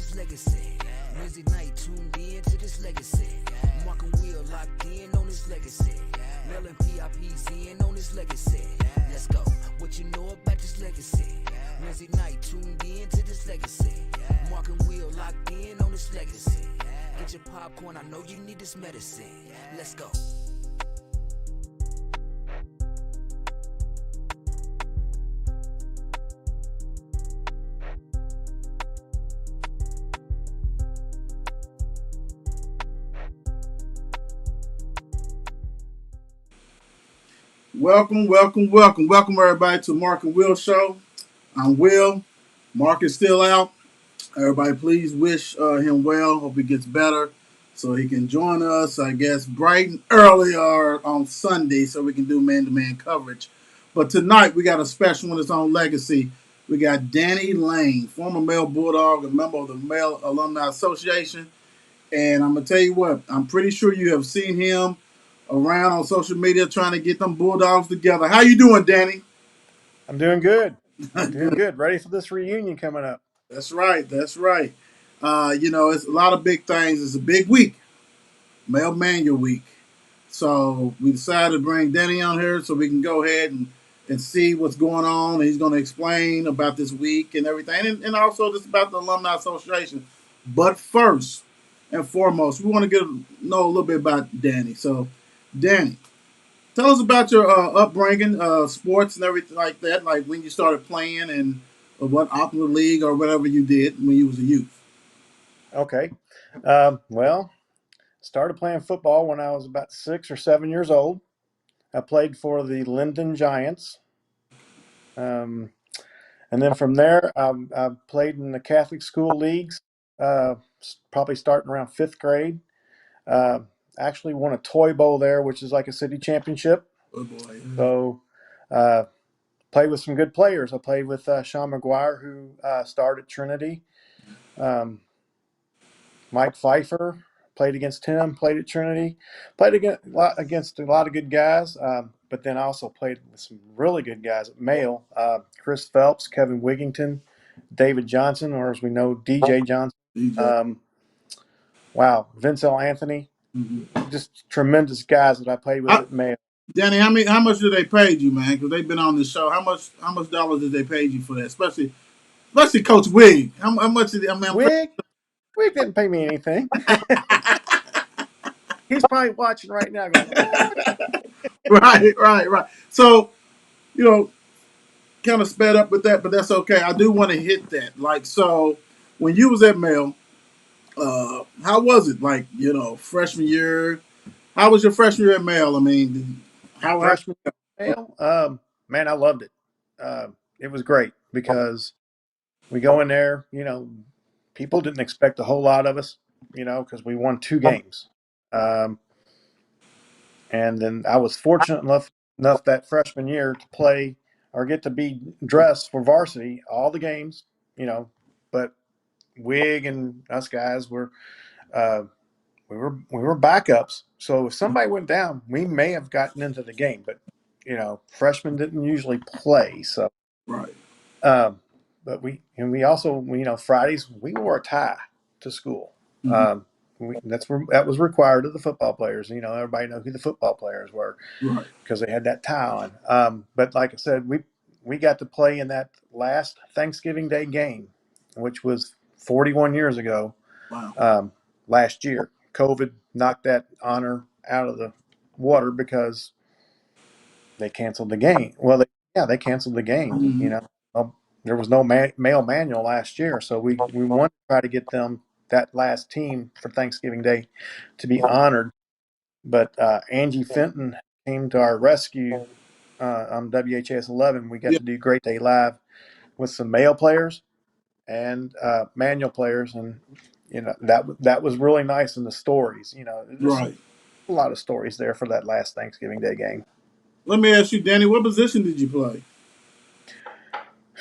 his legacy. Wednesday night, tuned in to this legacy. Mark and Will locked in on his legacy. Mel and PRP's in on his legacy. Let's go. What you know about this legacy? Wednesday night, tuned in to this legacy. Mark and Will locked in on this legacy. Get your popcorn, I know you need this medicine. Let's go. Welcome everybody to Mark and Will Show. I'm Will. Mark is still out. Everybody, please wish him well. Hope he gets better so he can join us, I guess, bright and early or on Sunday so we can do man-to-man coverage. But tonight we got a special one. It's on legacy. We got Danny Lane, former Male Bulldog, a member of the Male Alumni Association. And I'm going to tell you what, I'm pretty sure you have seen him around on social media trying to get them Bulldogs together. How you doing, Danny? I'm doing good. Doing good. Ready for this reunion coming up. That's right. It's a lot of big things. It's a big week, Male Manual Week. So we decided to bring Danny on here so we can go ahead and see what's going on. He's going to explain about this week and everything, and also just about the Alumni Association. But first and foremost, we want to know a little bit about Danny. So, Danny, tell us about your upbringing, sports and everything like that, like when you started playing and what Opera League or whatever you did when you was a youth. Okay. Well, started playing football when I was about 6 or 7 years old. I played for the Linden Giants. Um, and then from there, I played in the Catholic school leagues, probably starting around fifth grade. Uh, Actually won a toy bowl there, which is like a city championship. Oh boy. So, uh, played with some good players. I played with Sean McGuire, who started Trinity. Um, Mike Pfeiffer played against him. Played at Trinity. Played against a lot of good guys. But then I also played with some really good guys at Male. Chris Phelps, Kevin Wigington, David Johnson, or as we know, DJ Johnson. DJ. Um, wow, Vince L. Anthony. Mm-hmm. Just tremendous guys that I played with at Male. Danny, how much did they pay you, man? Because they've been on the show. How much dollars did they pay you for that? Especially Coach Wig. How much did Wig didn't pay me anything. He's probably watching right now going, what? right. So, you know, kind of sped up with that, but that's okay. I do want to hit that. Like, so when you was at Male, how was it? Like, freshman year. How was your freshman year at Male? I mean, how Freshman Male, man, I loved it. It was great because we go in there, people didn't expect a whole lot of us, because we won 2 games. Um, and then I was fortunate enough that freshman year to play or get to be dressed for varsity all the games, but Wig and us guys uh, we were backups. So if somebody went down, we may have gotten into the game, but freshmen didn't usually play. So, right. um, but we also Fridays we wore a tie to school. Mm-hmm. Um, that was required of the football players. Everybody know who the football players were Right. because they had that tie on. But like I said, we got to play in that last Thanksgiving Day game, which was 41 years ago. Wow. Last year, COVID knocked that honor out of the water because they canceled the game. Well, they canceled the game. Mm-hmm. There was no male manual last year, so we wanted to try to get them that last team for Thanksgiving Day to be honored. But Angie Fenton came to our rescue on WHS 11. We got Yeah. to do Great Day Live with some male players and manual players, and that was really nice in the stories. Just Right. a lot of stories there for that last Thanksgiving Day game. Let me ask you, Danny, what position did you play?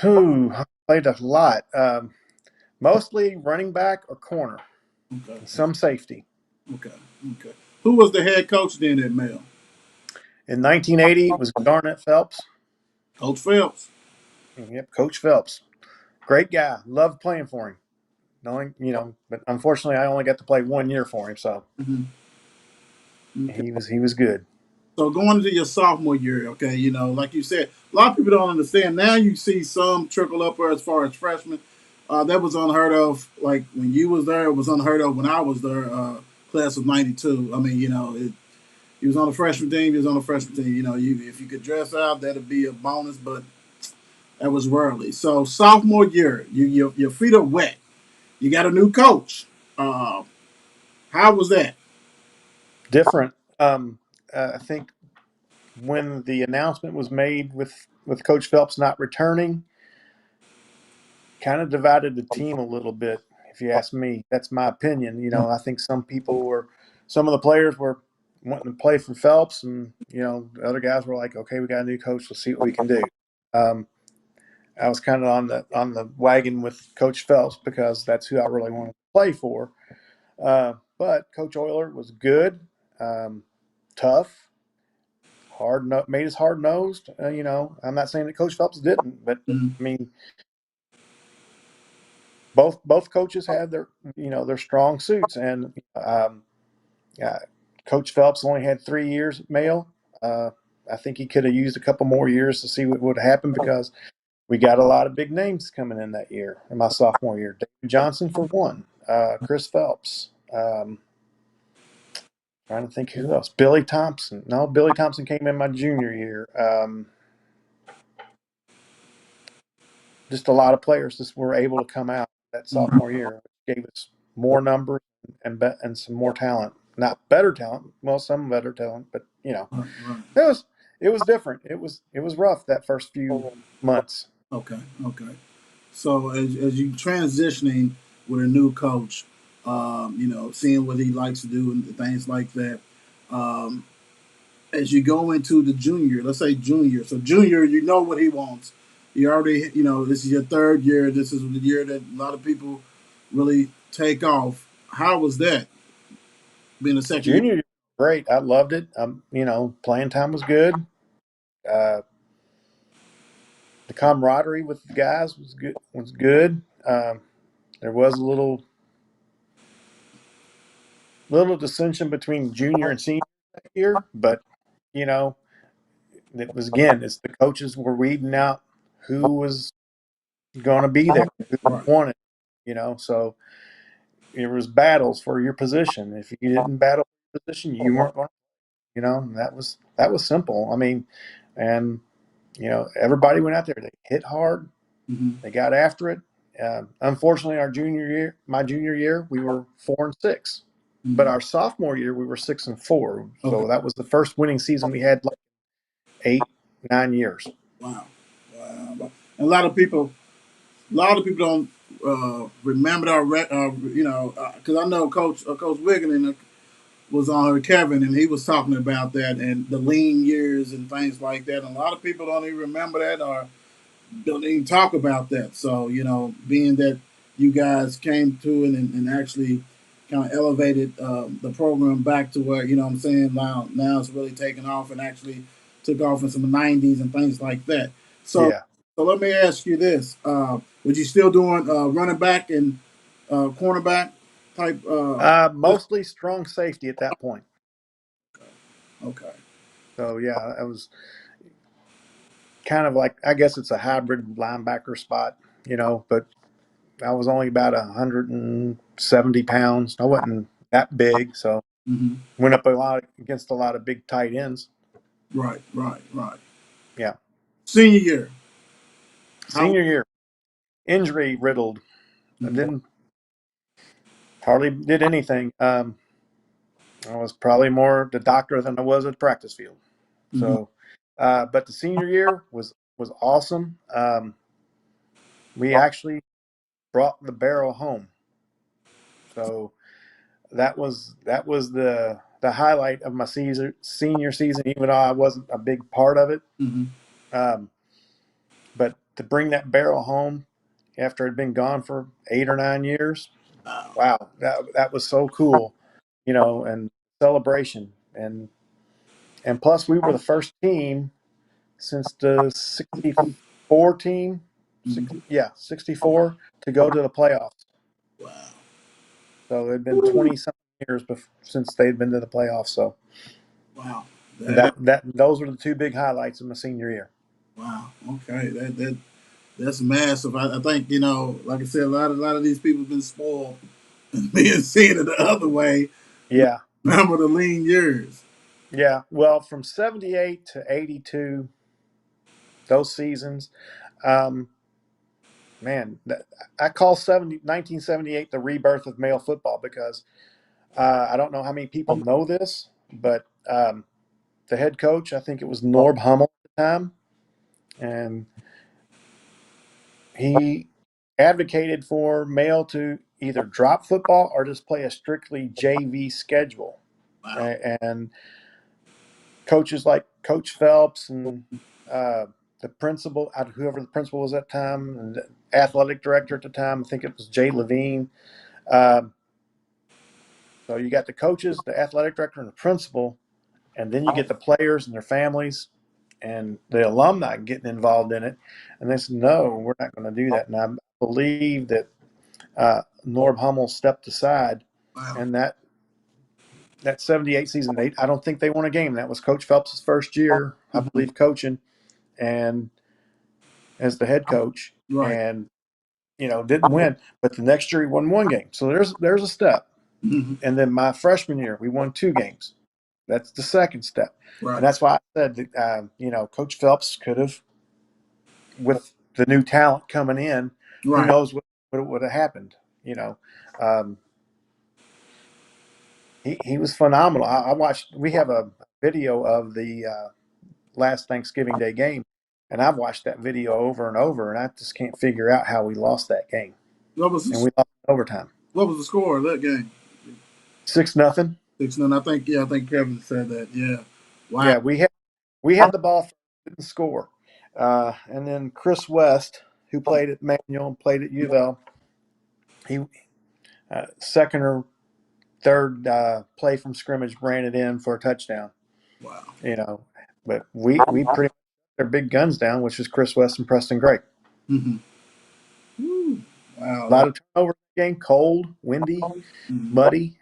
Who played a lot, mostly running back or corner, Okay. and some safety. Okay. Okay. Who was the head coach then at Male? In 1980, it was Garnett Phelps. Coach Phelps. Yep, Coach Phelps, great guy. Loved playing for him. knowing, but unfortunately I only got to play 1 year for him, so Mm-hmm. Okay. he was good. So going into your sophomore year, okay, like you said, a lot of people don't understand. Now you see some trickle up as far as freshmen. That was unheard of. Like when you was there, it was unheard of when I was there. Class of '92. I mean, he was on the freshman team. He was on the freshman team. If you could dress out, that'd be a bonus, but that was rarely. So sophomore year, your feet are wet. You got a new coach. Uh, how was that? Different. I think when the announcement was made with Coach Phelps not returning, kind of divided the team a little bit. If you ask me, that's my opinion. I think some of the players were wanting to play for Phelps, and the other guys were like, okay, we got a new coach, let's see what we can do. Um, I was kind of on the wagon with Coach Phelps because that's who I really wanted to play for. But Coach Euler was good, tough, made us hard nosed. I'm not saying that Coach Phelps didn't, but Mm-hmm. I mean, both coaches had their strong suits, and uh, Coach Phelps only had 3 years at Male. Uh, I think he could have used a couple more years to see what would happen because we got a lot of big names coming in that year, in my sophomore year. David Johnson for one, Chris Phelps. Trying to think who else. Billy Thompson. No, Billy Thompson came in my junior year. Just a lot of players just were able to come out that sophomore year, which gave us more numbers and some more talent. Not better talent, well, some better talent, but Right, right. it was different. It was rough that first few months. Okay, okay. So as you transitioning with a new coach, seeing what he likes to do and things like that, um, as you go into the junior, let's say junior. So junior, you know what he wants. You already, this is your third year. This is the year that a lot of people really take off. How was that being a second year? Junior year, great. I loved it. Playing time was good. Uh, the camaraderie with the guys was good. There was a little dissension between junior and senior that year, but you know, it was again, it's the coaches were weeding out who was going to be there, who Right. wanted, so there was battles for your position. If you didn't battle for your position, you weren't going. And that was simple. I mean, and everybody went out there. They hit hard. Mm-hmm. They got after it. Unfortunately, my junior year, we were 4-6. But Mm-hmm. our sophomore year, we were 6-4. Okay. So that was the first winning season we had like 8-9 years. Wow. Wow. A lot of people don't remember that. Because I know Coach Wiggin was on her Kevin, and he was talking about that and the lean years and things like that. And a lot of people don't even remember that or don't even talk about that. So, being that you guys came to it and actually kind of elevated the program back to where, what I'm saying, now it's really taken off and actually took off in some '90s and things like that. So, Yeah. so let me ask you this. Would you still doing running back and cornerback type? Mostly strong safety at that point. Okay. So, yeah, I was kind of like, I guess it's a hybrid linebacker spot, but I was only about 170 pounds. I wasn't that big. So, Mm-hmm. went up a lot against a lot of big tight ends. Right, right, right. Yeah. Senior year. How? Senior year, injury riddled. I Mhm. didn't hardly did anything. I was probably more the doctor than I was at the practice field. Mhm. So, but the senior year was awesome. We actually brought the barrel home. So that was the highlight of my senior season, even though I wasn't a big part of it. Mhm. Um, but to bring that barrel home after it had been gone for 8 or 9 years, Wow. wow, that was so cool, and celebration, and plus we were the first team since the '64 team, Mhm. yeah, '64 to go to the playoffs. Wow. So it'd been 20 something years since they'd been to the playoffs. So Wow. those were the two big highlights of my senior year. Wow. Okay. That's massive. I think, you know, like I said, a lot of these people have been spoiled and being seen it the other way. Yeah. Remember the lean years. Yeah. Well, from 78 to 82, those seasons, um, man, I call 1978 the rebirth of male football because I don't know how many people know this, but the head coach, I think it was Norb Hummel at the time, and he advocated for male to either drop football or just play a strictly JV schedule. Wow. And coaches like Coach Phelps and the principal, whoever the principal was at the time, and the athletic director at the time, I think it was Jay Levine. Um, so you got the coaches, the athletic director, and the principal, and then you get the players and their families and the alumni getting involved in it. And they said, no, we're not going to do that. And I believe that Norb Hummel stepped aside, Wow. and that 78 season, I don't think they won a game. That was Coach Phelps' first year, I Mhm. believe, coaching and as the head coach, Right. and didn't win. But the next year he won one game. So there's a step. Mhm. And then my freshman year, we won two games. That's the second step. And Right. that's why I said that, Coach Phelps could have, with the new talent coming in, who Right. knows what would have happened. You know, um, he was phenomenal. I watched. We have a video of the last Thanksgiving Day game, and I've watched that video over and over, and I just can't figure out how we lost that game. What was And the, we lost in overtime, what was the score of that game? 6-0. 6-0. I think. Yeah. I think Kevin said that. Yeah. Wow. Yeah, we had the ball, didn't score, and then Chris West, who played at Manual and played at U of L, he second or third play from scrimmage ran it in for a touchdown. Wow. You know, but we pretty much their big guns down, which is Chris West and Preston Gray. Mm-hmm. A Wow. lot of turnover in the game, cold, windy, Mhm. muddy.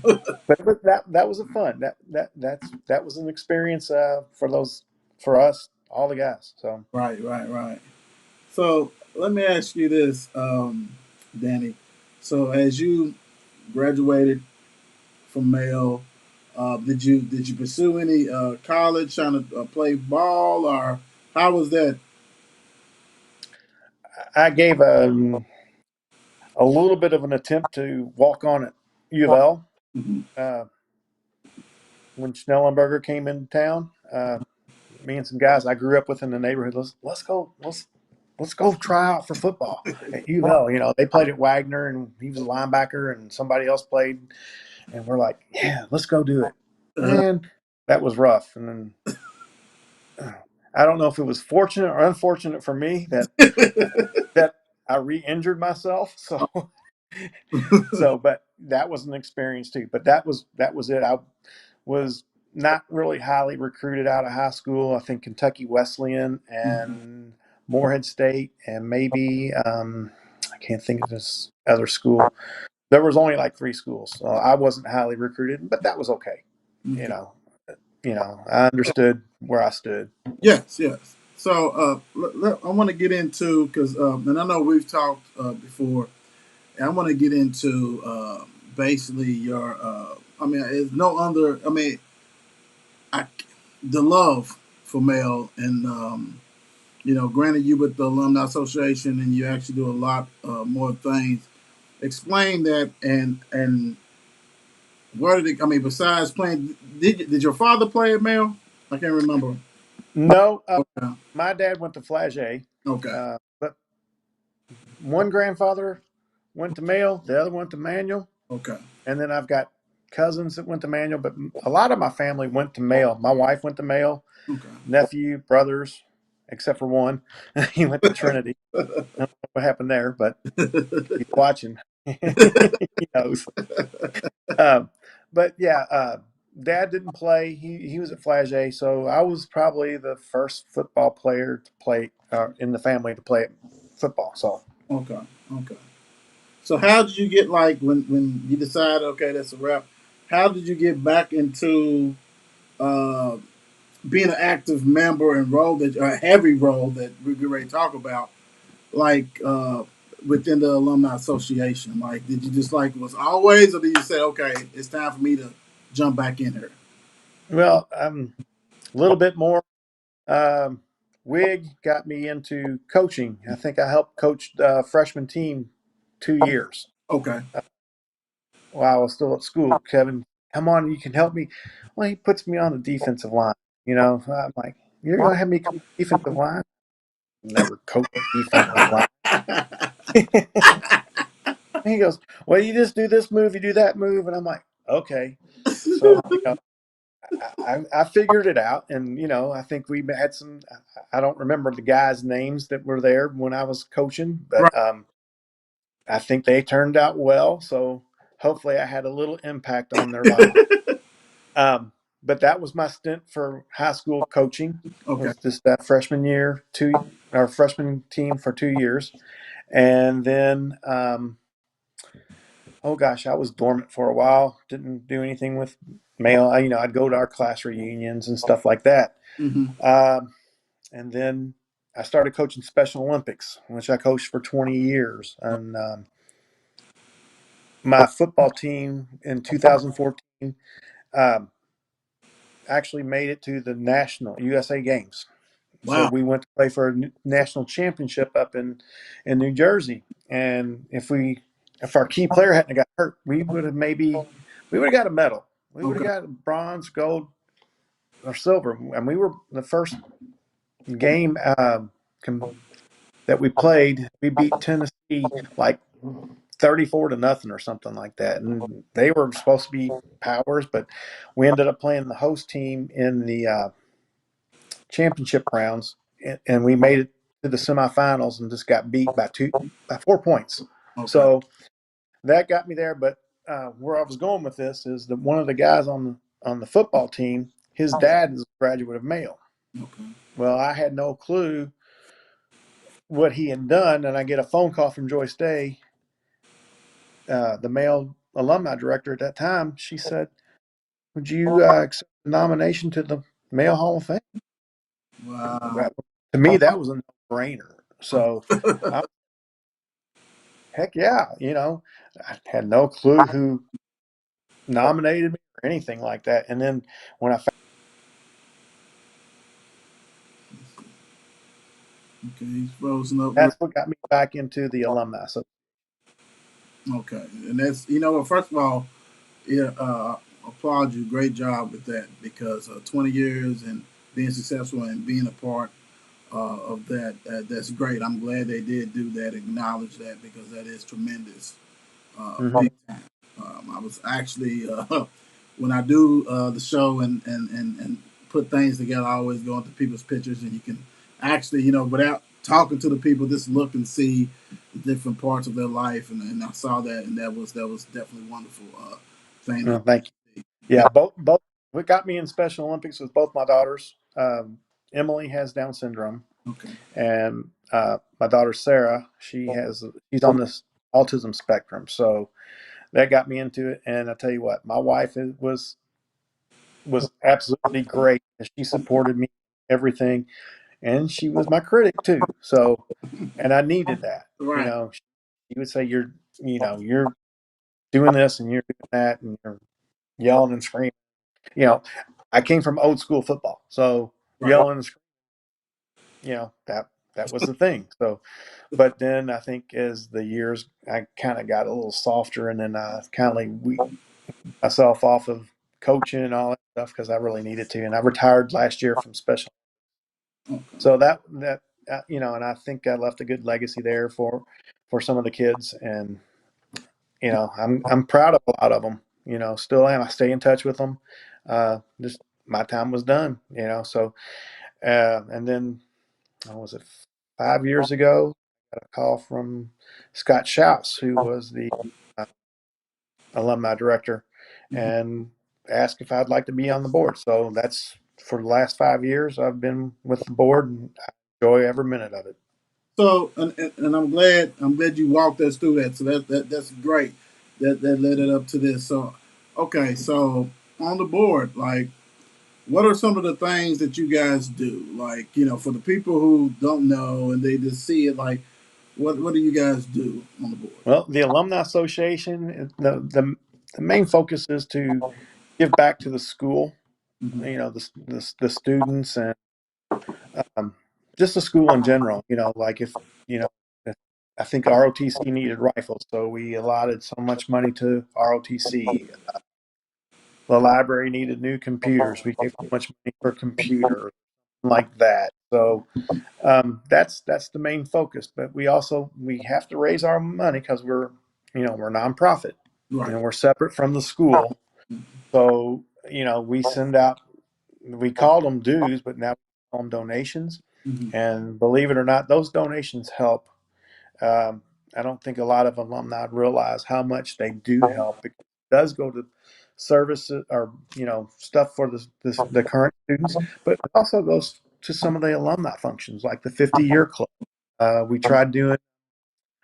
But that was a fun. That was an experience for us, all the guys. So Right. Right. Right. So let me ask you this, Danny. So as you graduated from Male, did you pursue any college trying to play ball, or how was that? I gave a little bit of an attempt to walk on at U of L Mhm. uh, when Schnellenberger came into town. Me and some guys I grew up with in the neighborhood. Let's go try out for football at U of L. They played at Wagner, and he was a linebacker, and somebody else played, and we're like, yeah, let's go do it. Uh, And that was rough. And then I don't know if it was fortunate or unfortunate for me that I re-injured myself. But that was an experience too. But that was it. I was not really highly recruited out of high school. I think Kentucky Wesleyan and Morehead State, and maybe I can't think of this other school. There was only like three schools, so I wasn't highly recruited, but that was okay. You okay. know, I understood where I stood. Yes, yes. So I want to get into because, and I know we've talked before, and I want to get into basically your. I mean, it's no under. I mean, I, the love for Male, and granted you with the Alumni Association, and you actually do a lot more things. Explain that, and where did it? I mean, besides playing, did your father play at Male? I can't remember. No, Okay. my dad went to Flagey, Okay. but one grandfather went to Male, the other went to Manual, Okay. and then I've got cousins that went to Manual, but a lot of my family went to Male. My wife went to Male, nephew, brothers, except for one. He went to Trinity. I don't know what happened there, but he's watching. He knows. Um, but yeah, Dad didn't play. He was at Flagey, so I was probably the first football player to play in the family to play football. So Okay. Okay. So how did you get like when you decided okay that's a wrap? How did you get back into uh, being an active member and role that a heavy role that we're getting ready to talk about like within the alumni association? Like did you just like was always or did you say okay it's time for me to jump back in here? Well, a little bit more. Um, Wig got me into coaching. I think I helped coach the freshman team 2 years Okay. while I was still at school. Kevin, come on, you can help me. Well, he puts me on the defensive line. I'm like, you're going to have me coach defensive line? Never coach defensive line. He goes, well, you just do this move, you do that move. And I'm like, okay. So, I figured it out. And, I think we had I don't remember the guys' names that were there when I was coaching, but Right. I think they turned out well. So hopefully I had a little impact on their life. Um, but that was my stint for high school coaching Okay. was just that freshman year, our freshman team for 2 years. And then, oh gosh, I was dormant for a while. Didn't do anything with male. I'd go to our class reunions and stuff like that. Mm-hmm. Um, and then I started coaching Special Olympics, which I coached for 20 years. And my football team in 2014 um, actually made it to the national USA games. So Wow. we went to play for a national championship up in New Jersey. And if our key player hadn't got hurt, we would have got a medal. We would have Okay. got bronze, gold, or silver. And we were the first game that we played. We beat Tennessee like 34 to nothing or something like that. And they were supposed to be powers, but we ended up playing the host team in the championship rounds, and we made it to the semifinals and just got beat by 4 points. Okay. So that got me there. But where I was going with this is that one of the guys on the football team, his dad is a graduate of Male. Okay. Well, I had no clue what he had done, and I get a phone call from Joyce Day, the Male alumni director at that time. She said, "Would you accept the nomination to the Male Hall of Fame?" Wow. That, to me, that was a no-brainer. So, I, heck yeah, I had no clue who nominated me or anything like that. And then when I found Okay. He's frozen up. that's what got me back into the alumni. So, Okay. And that's first of all, yeah, applaud you. Great job with that because 20 years and being successful and being a part of that, that's great. I'm glad they did do that, acknowledge that because that is tremendous. mhm. Big time. I was actually when I do the show and put things together, I always go into people's pictures and you can actually without talking to the people, just look and see the different parts of their life, and I saw that, and that was definitely wonderful thing to Thank you. see. Yeah, both. What got me in Special Olympics was both my daughters. Emily has Down syndrome, Okay. and my daughter Sarah, she's on this autism spectrum. So that got me into it. And I tell you what, my wife was absolutely great. She supported me everything, and she was my critic too. So, and I needed that. Right. She would say, you're doing this and you're doing that, and you're yelling and screaming. You know, I came from old school football, so Right. yelling and screaming, that was the thing. So, but then I think as the years, I kind of got a little softer, and then I kind of we myself off of coaching and all that stuff because I really needed to, and I retired last year from special. Okay. So and I think I left a good legacy there for some of the kids, and I'm proud of a lot of them. Still am. I stay in touch with them. Just my time was done. So and then what was it 5 years ago? I got a call from Scott Schaus, who was the uh, alumni director, Mhm. and asked if I'd like to be on the board. So that's for the last 5 years I've been with the board, and I enjoy every minute of it. So, and I'm glad you walked us through that. So that's great. That led it up to this. So, okay. So on the board, like, what are some of the things that you guys do? Like, for the people who don't know and they just see it, like, what do you guys do on the board? Well, the Alumni Association, the main focus is to give back to the school, Hmm. the students, and um, just the school in general. Like if, I think ROTC needed rifles, so we allotted so much money to ROTC. The library needed new computers. We gave so much money for computers, like that. So that's the main focus. But we have to raise our money because we're nonprofit. Right. We're separate from the school. So we send out, we called them dues, but now we call them donations. Hmm. And believe it or not, those donations help. Um, I don't think a lot of alumni realize how much they do help. It does go to services or stuff for the current students, but it also goes to some of the alumni functions, like the 50-year club. We tried doing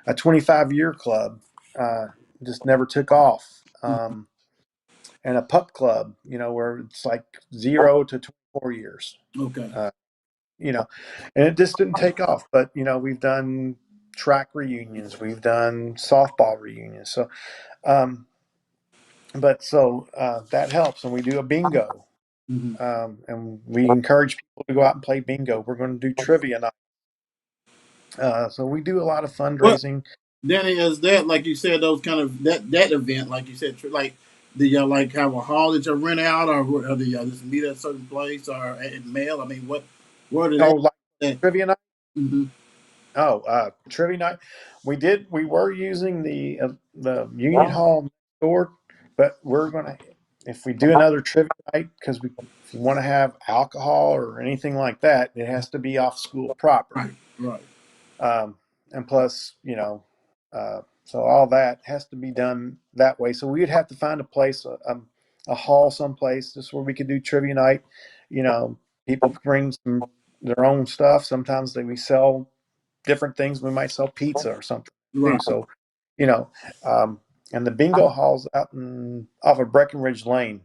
a 25-year club, uh, just never took off. And a pup club, where it's like 0 to 24 years. Okay. Uh, you know, and it just didn't take off. But we've done track reunions, we've done softball reunions. So, um, that helps, and we do a bingo, Hmm. and we encourage people to go out and play bingo. We're going to do trivia night. So we do a lot of What, fundraising. Danny, is that, like you said, those kind of that event, like you said, like, do y'all like have a hall that you rent out, or do y'all just meet at a certain place or at mail? I mean, where did Oh, like that? trivia night. Mm-hmm. Oh, trivia night. We were using the Union Hall next door, but we're gonna, if we do another trivia night, because if you want to have alcohol or anything like that, it has to be off school Right. property. Right. And plus, so all that has to be done that way. So we'd have to find a place, a hall someplace, just where we could do trivia night. You know, People bring their own stuff. Sometimes we sell different things. We might sell pizza or something too. Right. So, you know, um, and the bingo hall's out off of Breckenridge Lane.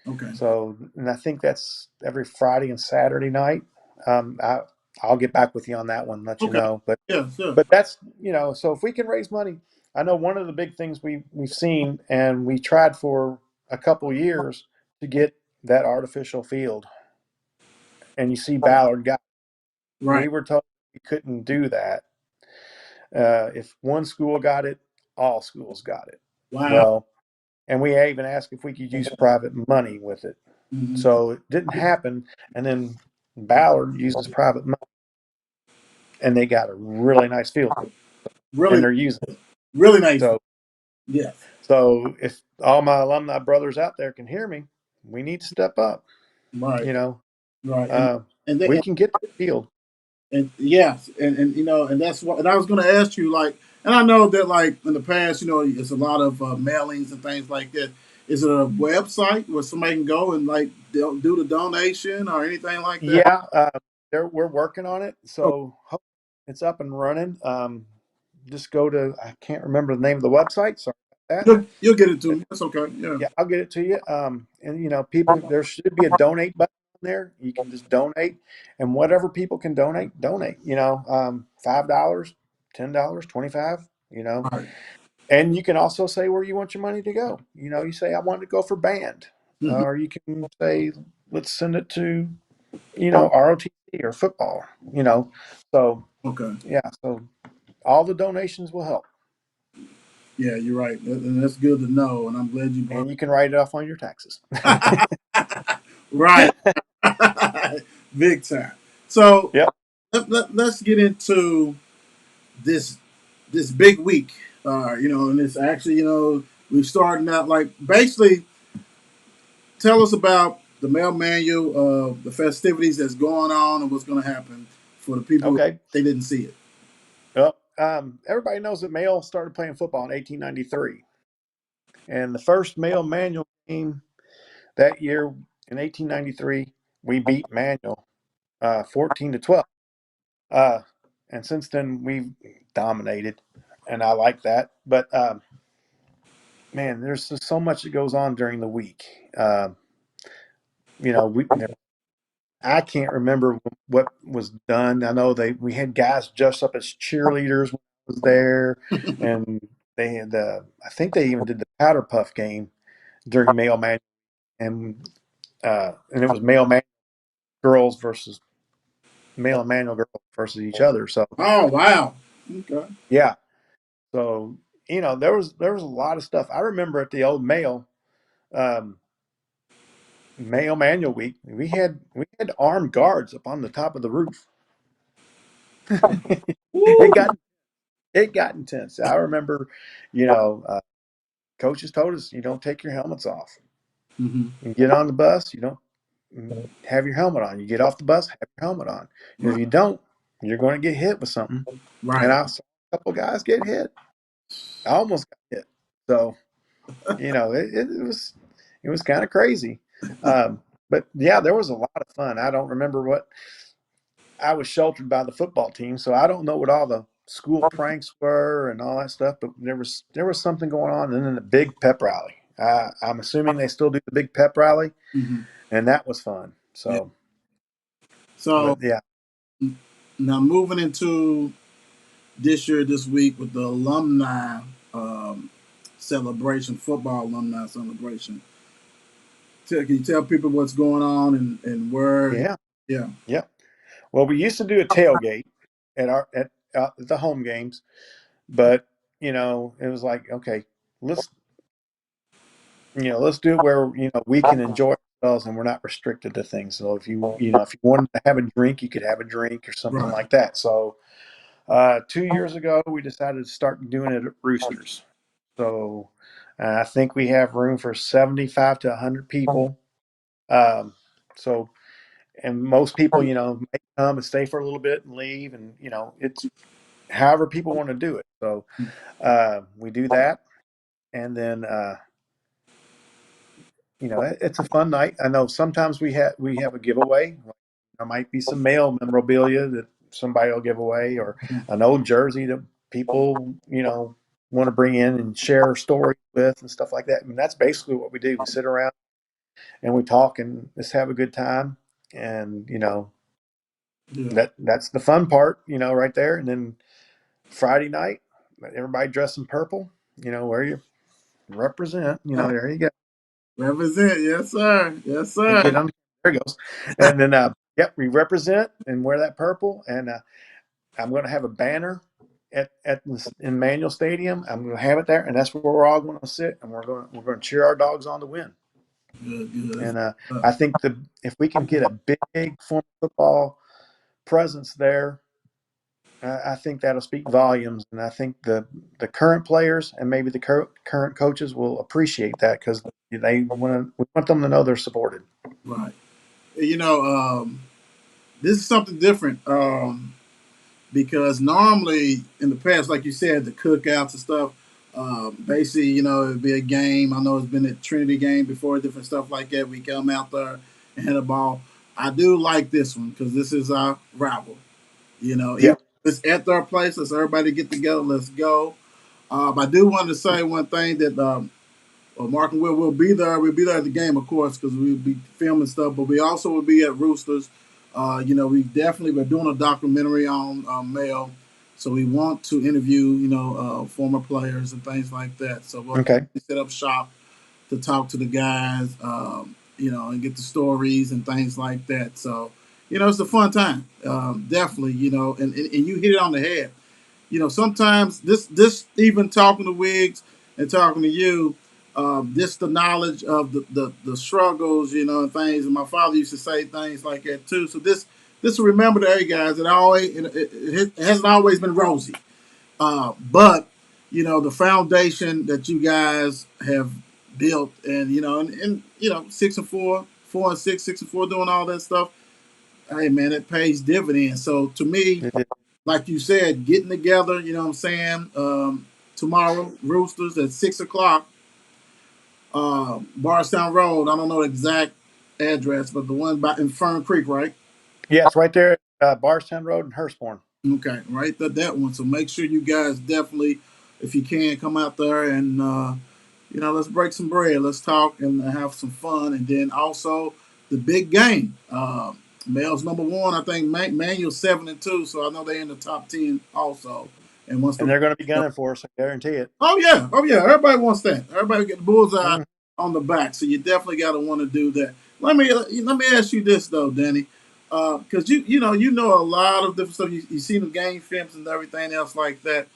Okay. So, and I think that's every Friday and Saturday night. Um, I, I'll get back with you on that one, let you Okay. know. Yeah. Sure. But that's, so if we can raise money, I know one of the big things we've seen, and we tried for a couple years to get that artificial field. And you see Ballard got, Right. we were told we couldn't do that. If one school got it, all schools got it. Wow. Well, and we even asked if we could use private money with it. Hmm. So it didn't happen. And then Ballard uses private money, and they got a really nice field, and Really, they're using it. really nice. So, Yes. so if all my alumni brothers out there can hear me, we need to step up. Right. You know, Right. uh, And we they, can get the field. and yes, and and that's what. And I was going to ask you, like, and I know that, like, in the past, it's a lot of mailings and things like that. Is it a website where somebody can go and, like, they'll do the donation or anything like that? Yeah, we're working on it. Oh, So it's up and running. Just go to, I can't remember the name of the website. Sorry about you'll get it to that. me. That's okay. Yeah. Yeah, I'll get it to you. And people, there should be a donate button there. You can just donate, and whatever people can donate, donate. $5, $10, 25. Right. And you can also say where you want your money to go. You say I want to go for band, Hmm. or you can say let's send it to ROTC or football. So Okay. yeah, so all the donations will help, Yeah, you're right, and that's good to know. And I'm glad you brought. and you can write it off on your taxes. Right. Big time. So Yep. let's get into this this big week. And it's actually, we're starting out, like, basically tell us about the mail manual of the festivities that's going on and what's going to happen for the people who Okay. they didn't see it. Well, everybody knows that Male started playing football in 1893, and the first Male manual game that year in 1893, we beat Manual 14-12. Uh, and since then we've dominated, and I like that. But man, there's just so much that goes on during the week. Uh, you know, I can't remember what was done. I know we had guys dressed up as cheerleaders when I was there, and they had I think they even did the powder puff game during male man, and it was male man girls versus male and manual girls versus each other. So Oh wow. Okay. yeah, so there was a lot of stuff. I remember at the old um, male manual week, we had armed guards up on the top of the roof. it Woo. got it got intense. I remember, you know, coaches told us you don't take your helmets off. Mm-hmm. You get on the bus, you don't have your helmet on. You get off the bus, have your helmet on. If Right. you don't, you're going to get hit with something. And Right. I saw a couple guys get hit. I almost got hit. So it was kind of crazy. But yeah, there was a lot of fun. I don't remember what I was sheltered by the football team, so I don't know what all the school pranks were and all that stuff. But there was something going on, and then the big pep rally. I'm assuming they still do the big pep rally, Mm-hmm. and that was fun. Yeah. So, So but yeah, now moving into this week with the alumni um, celebration, football alumni celebration. Can you tell people what's going on and where? yeah, Yeah. yeah. Well, we used to do a tailgate at the home games, but it was like, okay, let's let's do it where we can enjoy ourselves and we're not restricted to things. So if you wanted to have a drink, you could have a drink or something Right. like that. So 2 years ago, we decided to start doing it at Roosters. So I think we have room for 75 to 100 people. Um, so and most people may come and stay for a little bit and leave, and it's however people want to do it. So we do that, and then it's a fun night. I know sometimes we have a giveaway. There might be some male memorabilia that somebody will give away, or an old jersey that people want to bring in and share stories with and stuff like that. And that's basically what we do. We sit around and we talk and just have a good time, and Yeah. that's the fun part, right there. And then Friday night, everybody dressed in purple. Where you represent. There you go. Represent. Yes, sir. Yes, And sir. get on. There it goes. And then, yep, we represent and wear that purple. And I'm going to have a banner in Manual Stadium. I'm going to have it there, and that's where we're all going to sit, and we're going to cheer our dogs on to win. Good, good. And Uh, I think if we can get a big form of football presence there, I think that'll speak volumes. And I think the current players and maybe the current coaches will appreciate that because we want them to know they're supported. right. This is something different because normally in the past, like you said, the cookouts and stuff. Basically, it'd be a game. I know it's been a Trinity game before, different stuff like that. We come out there and hit a ball. I do like this one because this is our rival. Even Yeah. if it's at their place, let's everybody get together. Let's go. I do want to say one thing that Mark and Will will be there. We'll be there at the game, of course, because we'll be filming stuff. But we also will be at Roosters. We're doing a documentary on Male, so we want to interview former players and things like that. So we'll Okay. set up shop to talk to the guys, and get the stories and things like that. So it's a fun time, definitely. And you hit it on the head. Sometimes this even talking to Wiggs and talking to you, this the knowledge of the struggles, and things. And my father used to say things like that too. So this will remember to hey guys, it hasn't always been rosy, but the foundation that you guys have built, and 6-4, 4-6, 6-4, doing all that stuff. Hey man, it pays dividends. So to me, It did. like you said, getting together, you know what I'm saying? Tomorrow, Roosters at 6 o'clock, Barstown Road. I don't know the exact address, but the one by in Fern Creek, right? Yeah, it's right there at Barstown Road in Hurstbourne. Okay, right, that one. So make sure you guys definitely, if you can, come out there and let's break some bread. Let's talk and have some fun. And then also the big game. Male's number one. I think Manuel's 7-2, so I know they're in the top 10 also. And once And the they're going to be gunning for us. I guarantee it. oh yeah, everybody wants that. Everybody get the bullseye Mm. on the back, so you definitely got to want to do that. Let me ask you this though, Danny, because you know a lot of different stuff. You see the game films and everything else like that.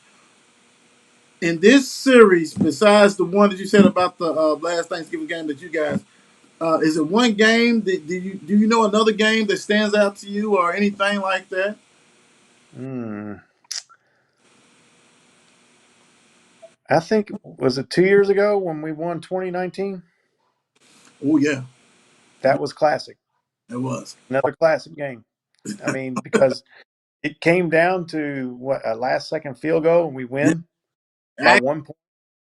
In this series, besides the one that you said about the last Thanksgiving game that you guys, is it one game? Do you know another game that stands out to you or anything like that? Mm. I think, was it 2 years ago when we won 2019? Oh yeah, That was classic. it was. Another classic game. I mean, because it came down to what, a last second field goal and we Yeah, win by 1 point.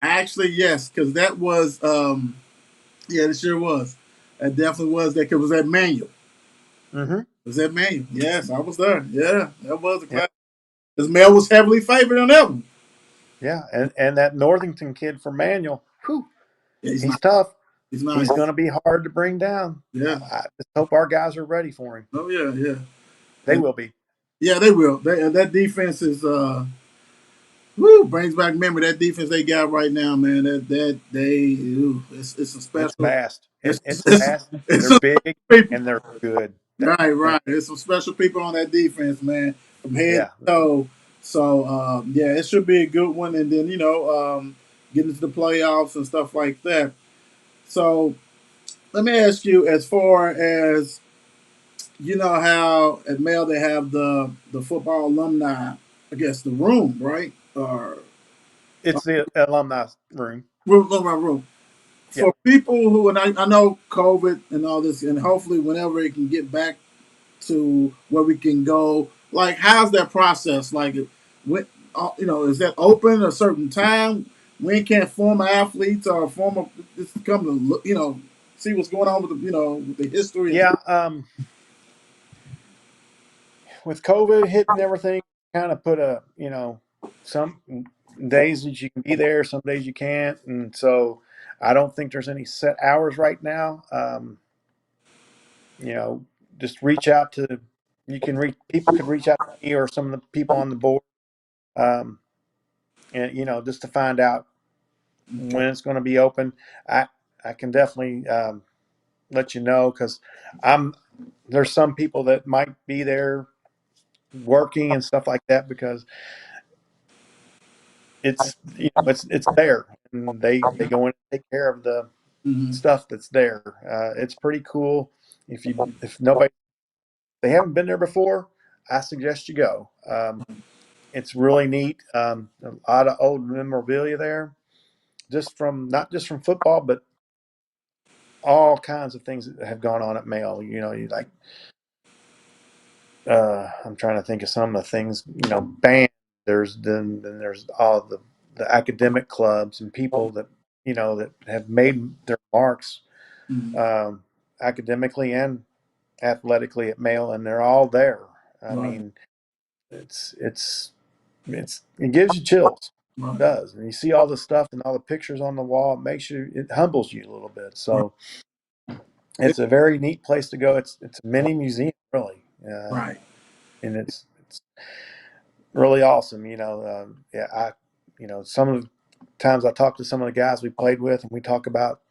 actually yes, because that was yeah, it sure was. It definitely was that. Cause it was that manual. Mm-hmm. It was that manual? Yes, I was there. Yeah, that was a Yeah. class. Because Mel was heavily favored on that one. Yeah. And that Northington kid from Manual, whew, Yeah, he's he's not. tough. He's not. He's going to be hard to bring down. Yeah. I just hope our guys are ready for him. Oh yeah, yeah. They And will be. yeah, they will. That defense is woo, brings back memory. That defense they got right now, man. That they it's a It's special. vast. It's It's it's, vast. it's They're some big people. and they're good. Right, Man, right. There's some special people on that defense, man, from head yeah. to toe. So yeah, it should be a good one. And then getting to the playoffs and stuff like that. So let me ask you, as far as you know, how at Male they have the football alumni, I guess the room, right? Or It's the alumni room. room Yeah. for people who, and I know COVID and all this, and hopefully whenever it can get back to where we can go. Like, how's that process? Like, when is that open a certain time? When can former athletes or former just come to see what's going on with with the history and Yeah. With COVID hitting everything, kind of put some days that you can be there, some days you can't. And so I don't think there's any set hours right now. You know, just reach out to, you can reach, people could reach out to me or some of the people on the board. Um, and, just to find out okay. when it's going to be open. I, I can definitely, let you know, because I'm, there's some people that might be there working and stuff like that, because it's there, and they go in and take care of the Mm-hmm. stuff that's there. It's pretty cool. If nobody, they haven't been there before, I suggest you go. It's really neat. A lot of old memorabilia there, just from, not just from football, but all kinds of things that have gone on at Male. You like, I'm trying to think of some of the things. Band. Then there's all the academic clubs and people that that have made their marks, Mm-hmm. um, academically and athletically at Male, and they're all there. I Right, mean, it gives you chills. It right, does, and you see all the stuff and all the pictures on the wall. It humbles you a little bit. right, So it's a very neat place to go. It's a mini museum, really, right. and it's really awesome. Yeah, some of the times I talk to some of the guys we played with, and we talk about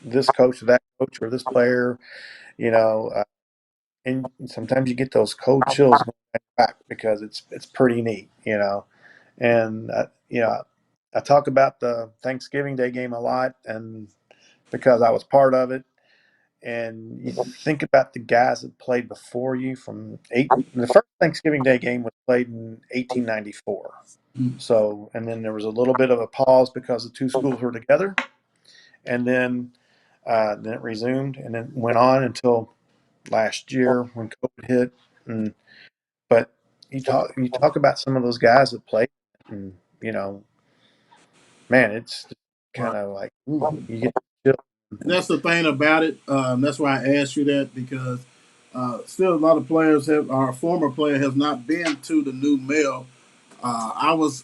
this coach or that coach or this player, you know, uh, and sometimes you get those cold chills going back, because it's pretty neat, and I talk about the Thanksgiving Day game a lot, and because I was part of it. And you think about the guys that played before you, the first Thanksgiving Day game was played in 1894. Mm. So, and then there was a little bit of a pause because the two schools were together, and then it resumed, and then went on until last year when COVID hit. And but you talk about some of those guys that played, and man, it's Right. kind of like, ooh, you get chill. And that's the thing about it. That's why I asked you that, because Still, a lot of players have, our former player has not been to the new Male. I was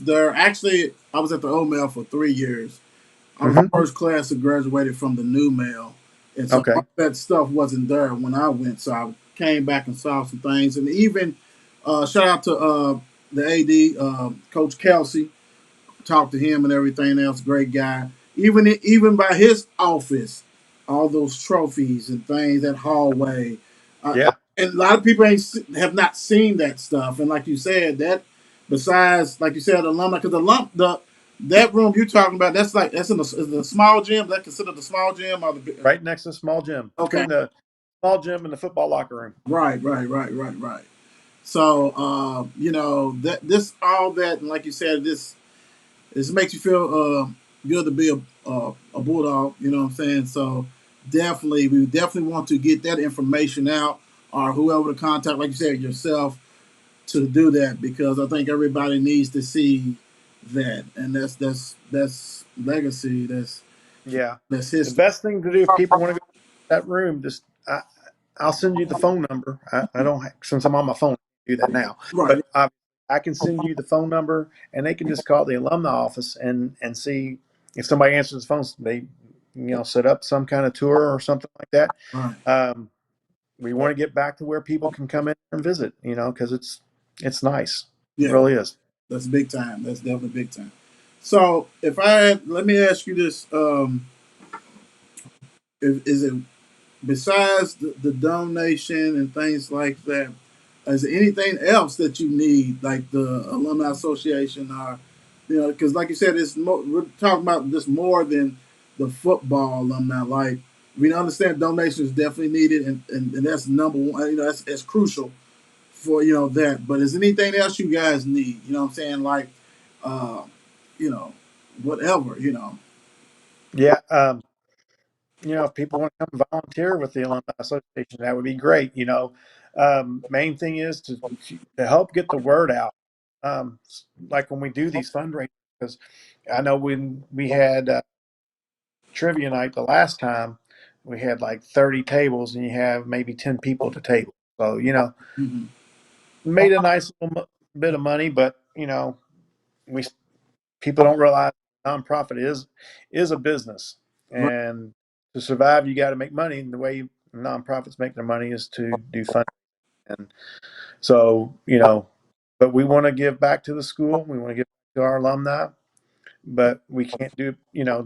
there. Actually, I was at the old Male for 3 years. I was the Hmm. first class that graduated from the new Male, and so Okay. that stuff wasn't there when I went. So I came back and saw some things, and even shout out to the AD, Coach Kelsey, talked to him and everything else. Great guy. Even by his office, all those trophies and things, that hallway, Yeah. and a lot of people have not seen that stuff. And like you said, that besides, like you said, alumni, because the that room you're talking about, that's in the small gym. That considered the small gym or the Right next to the small gym, okay, between the small gym and the football locker room. right. So that this all that, and like you said, this makes you feel good to be a bulldog. You know what I'm saying? So we definitely want to get that information out, or whoever to contact, like you said, yourself, to do that, because I think everybody needs to see that, and that's legacy. Yeah. That's The history. best thing to do if people want to go to that room, just I'll send you the phone number. I don't since I'm on my phone, I can do that now. Right. But I can send you the phone number, and they can just call the alumni office and see if somebody answers the phone. They set up some kind of tour or something like that. Right. Um, we want to get back to where people can come in and visit. Because it's nice. It Yeah. really is. That's big time. That's definitely big time. So if I had, let me ask you this: is it, besides the donation and things like that, is there anything else that you need, like the alumni association, or because like you said, we're talking about this more than the football alumni. Like, we understand donations definitely needed, and that's number one. That's crucial for that. But is anything else you guys need? You know what I'm saying? Like, uh, you know, whatever. Yeah. If people want to come volunteer with the Alumni Association, that would be great. Main thing is to help get the word out. Like when we do these fundraisers, because I know when we had trivia night the last time, we had like 30 tables, and you have maybe 10 people at a table. So Hmm. made a nice little bit of money, but we people don't realize nonprofit is a business, Right. and to survive, you got to make money. And the way nonprofits make their money is to do funding. And so, but we want to give back to the school. We want to give back to our alumni, but we can't do,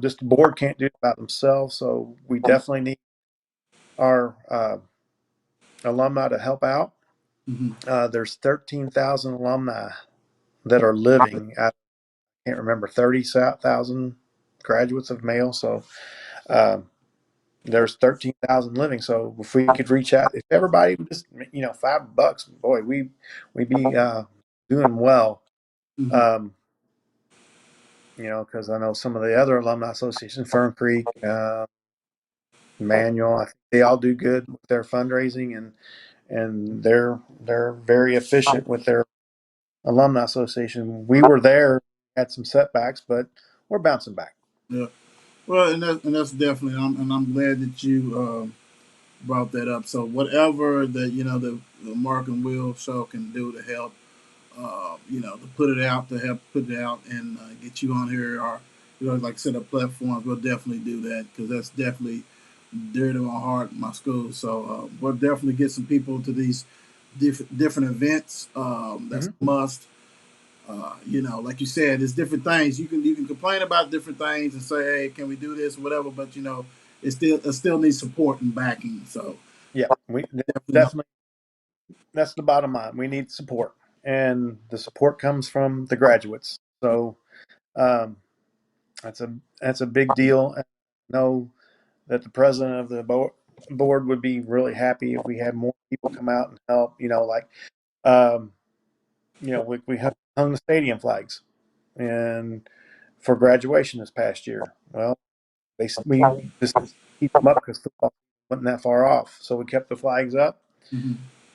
just the board can't do it by themselves. So we definitely need our alumni to help out. Hmm. There's 13,000 alumni that are living. I can't remember 30,000 graduates of Male. So um, there's 13,000 living. So if we could reach out, if everybody would just, $5, boy, we'd be doing well. Hmm. Um, because I know some of the other alumni associations, Fern Creek, Manual, I think they all do good with their fundraising, and they're very efficient with their alumni association. We were there, had some setbacks, but we're bouncing back. Yeah. Well, and that's definitely, and I'm glad that you brought that up. So whatever that the Mark and Will show can do to help, to put it out, to help put it out, and get you on here, or like set up platforms, we'll definitely do that, because that's definitely dear to my heart, my school. So we'll definitely get some people to these different events. That's Hmm. a must. Like you said, there's different things you can complain about different things and say, hey, can we do this, or whatever. But it still needs support and backing. So Yeah, we definitely help. definitely, that's the bottom line. We need support, and the support comes from the graduates. So um, that's a big deal. I know that the president of the board would be really happy if we had more people come out and help. Um, we hung the stadium flags and for graduation this past year. Well, we just keep them up because football wasn't that far off, so we kept the flags up. Hmm.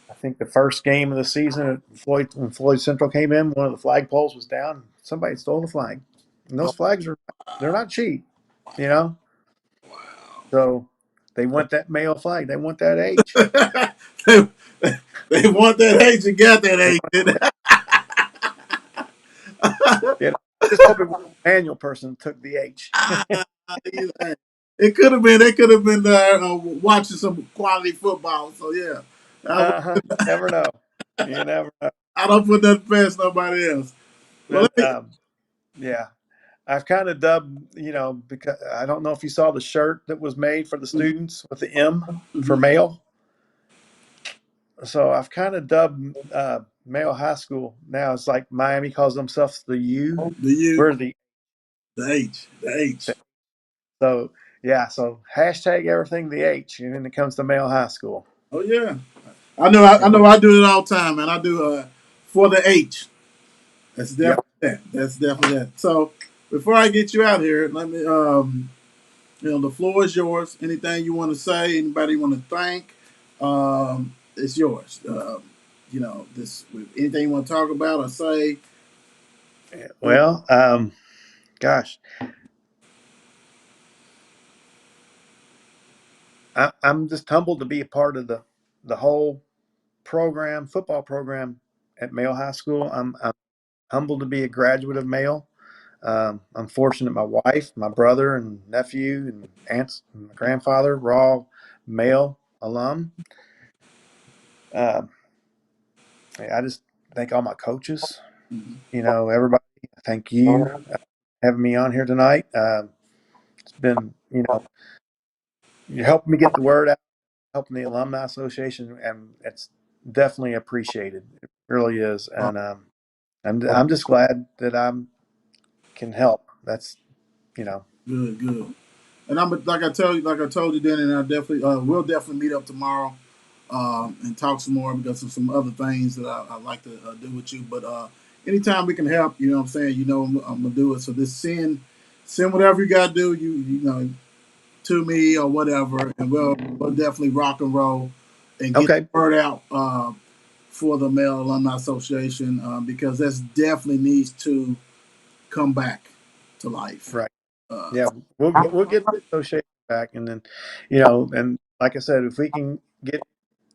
I think the first game of the season, when Floyd Central came in, one of the flag poles was down. Somebody stole the flag, and those flags they're not cheap, you know. So They want that male flag. They want that H. they, they want that H and got that They H. want that, you know, I just hope it was a manual person took the H. It could have been. They could have been watching some quality football. So yeah, You never know. You never know. I don't put that past nobody else. Well, And yeah, I've kind of dubbed, because I don't know if you saw the shirt that was made for the students with the M for male. So I've kind of dubbed male high school now. It's like Miami calls themselves the U. the U, We're the the H. so yeah. So hashtag everything the H when it comes to male high school. Oh yeah, I know. I know. I do it all the time, man. I do for the H. That's Yep. definitely that. That's definitely that. So before I get you out here, let me the floor is yours. Anything you want to say? Anybody you want to thank? It's yours. This anything you want to talk about or say. Well, gosh, I'm just humbled to be a part of the whole football program at Male High School. I'm humbled to be a graduate of Male. I'm fortunate my wife, my brother, and nephew, and aunts, and my grandfather were all Male alum. Um, I just thank all my coaches. Mhm. Everybody. Thank you for having me on here tonight. It's been, you're helping me get the word out, helping the Alumni Association, and it's definitely appreciated. It really is, and I'm just glad that I can help. That's Good, good. And I'm like I told you, then, and I definitely we'll definitely meet up tomorrow and talk some more because of some other things that I like to do with you. But anytime we can help, you know what I'm saying. I'm gonna do it. So just send whatever you gotta do. To me or whatever, and we'll definitely rock and roll and get okay, the word out for the Male Alumni Association because this definitely needs to come back to life. right. Uh, Yeah, we'll get the association back, and then, and like I said, if we can get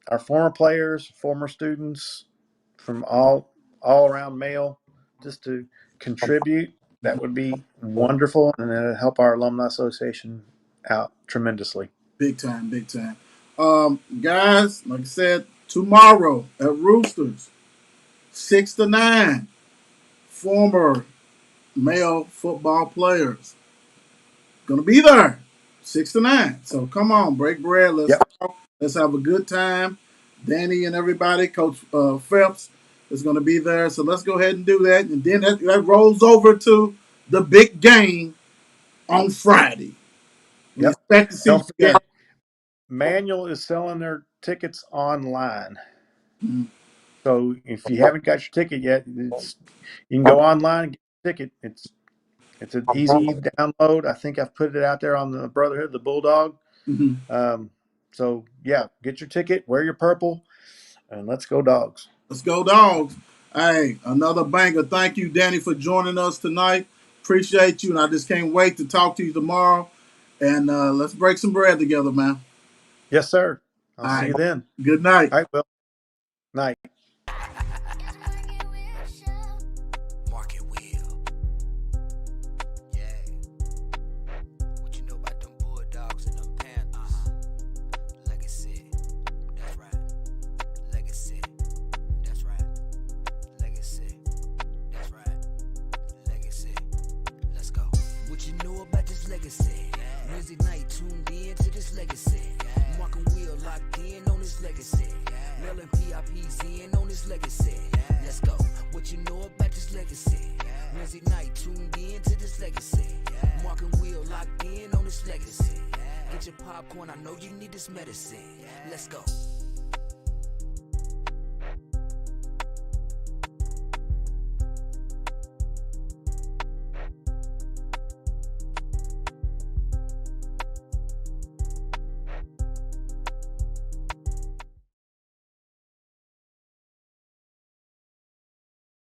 our former players, former students from all around Male just to contribute, that would be wonderful, and it'll help our alumni association out tremendously. Big time, big time. Guys, like I said, tomorrow at Roosters, 6 to 9, former male football players gonna be there, 6 to 9. So come on, break bread. Let's Yep. talk. Let's have a good time. Danny and everybody, Coach Phelps is gonna be there. So let's go ahead and do that, and then that rolls over to the big game on Friday. We Yep. expect to see Don't you guys. forget, Manual is selling their tickets online. Mhm. So if you haven't got your ticket yet, you can go online and get your ticket. It's an easy download. I think I've put it out there on the Brotherhood, the Bulldog. Mhm. Um, so yeah, get your ticket, wear your purple, and let's go dogs. Let's go, dogs. Hey, another banger. Thank you, Danny, for joining us tonight. Appreciate you, and I just can't wait to talk to you tomorrow. And let's break some bread together, man. Yes, sir. I'll All see right. you then. Good night. All right, well, night. Market wheel. Yeah. What you know about them Bulldogs and them Panthers? Legacy. That's right. Legacy. That's right. Legacy. That's right. Legacy. Let's go. What you know about this legacy? Wednesday night tuned in to this legacy. Mark and Will locked in on this legacy. Mel and PRP's in on this legacy. Let's go. What you know about this legacy? Wednesday night tuned in to this legacy. Mark and Will locked in on this legacy. Get your popcorn, I know you need this medicine. Let's go.